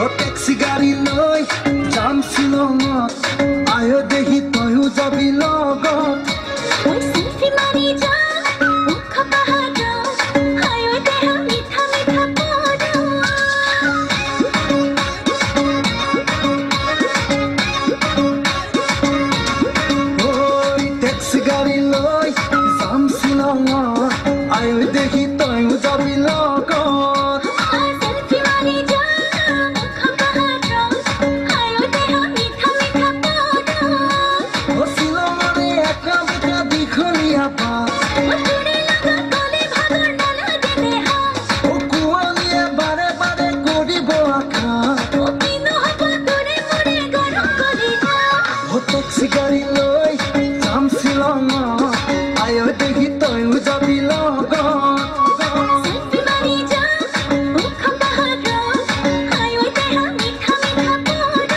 ও taxi গাড়ী লৈ যাম শ্বিলঙত আয় দেহি তয়ো যাবি লগত ঐ সেলফি মাৰি যা মুখ পাহাৰত হায়ৈ দেহা মিঠা মিঠা পদ ওই ট্যাক্সি গাড়ী লৈ যাম শ্বিলঙত আয় দেহি তয়ো যাবি লগত সেলফি মাৰি যা মুখ পাহাৰত হায়ৈ দেহা মিঠা মিঠা পদ ও শ্বিলঙৰে একা বেকা দীঘলীয়া বাট তোৰে লগত গ'লে ভাগৰ নালাগে দেহা ও কুঁৱলীয়ে বাৰে বাৰে কৰিব আঘাত ও কি নহ'ব তোৰে মোৰে গৰম কলিজা ও ট্যাক্সি গাড়ী লৈ যাম শ্বিলঙত আয় দেহি তয়ো যাবি লগত সেলফি মাৰি যা মুখ পাহাৰত হায়ৈ দেহা মিঠা মিঠা পদ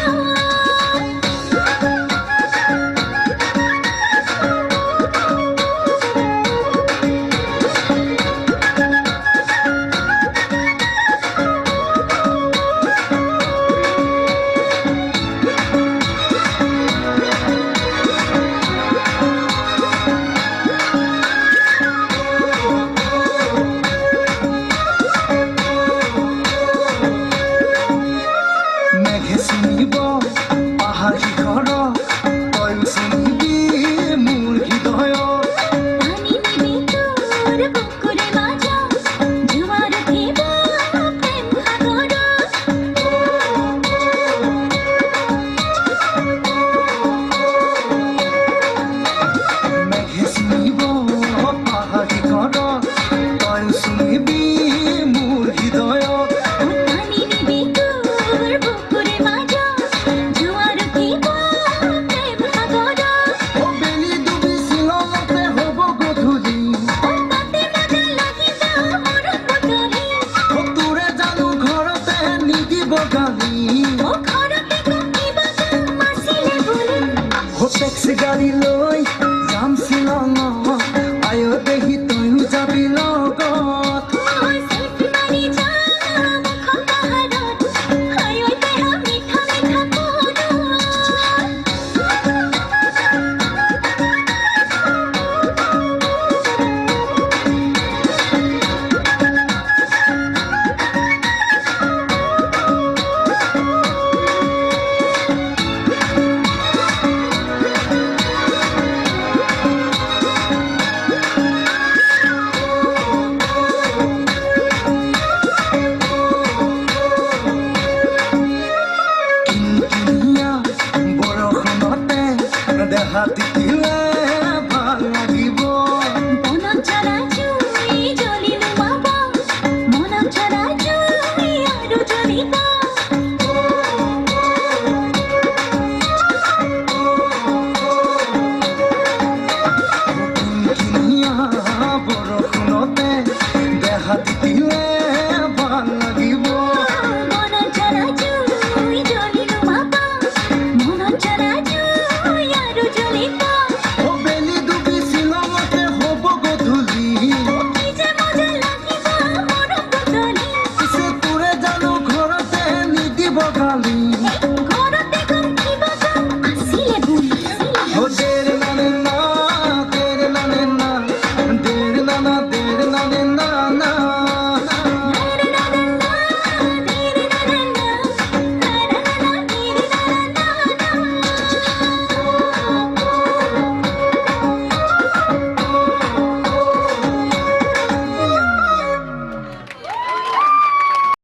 মেঘে চিনিব পাহাৰ শিখৰ তয়ো চিনিবি মোৰ হৃদয় পানী নিবি তোৰ বুকুৰে মাজত জোৱাৰ উঠিব প্ৰেম মেঘে চিনিব পাহাৰ শিখৰ তয়ো চিনিবি মোৰ হৃদয় পানী নিবি তোৰ বুকুৰে মাজত জোৱাৰ উঠিব প্ৰেম সাগৰত ও বেলি ডুবি শ্বিলঙতে হ'ব গধূলি তাতে মজা লাগিব মোৰ পুতলি ও তোৰে জানো ঘৰতে নিদিব গালি ও ঘৰতে ককিব মাছিলে বুলি ও ট্যাক্সি গাড়ী লৈ যাম শ্বিলঙত আয় দেহি তয়ো যাবি লগত মই সেলফি মাৰি যা মুখ পাহাৰত হায়ৈ দেহা মিঠা মিঠা পদ কিনকিনীয়া বৰষুণতে দেহা তিতিলে ভাল লাগিব মনত জ্বলা জুই জ্বলি নুমাব মনত জ্বলা জুই আৰু জ্বলিব কিনকিনীয়া বৰষুণতে দেহা তিতিলে ভাল লাগিব মনত জ্বলা জুই জ্বলি নুমাব মনত জ্বলা জুই আৰু জ্বলিব ও বেলি ডুবি শ্বিলঙতে হ'ব গধূলি কি যে মজা লাগিব মোৰ পুতলি পিছে তোৰে জানো ঘৰতে নিদিব গালি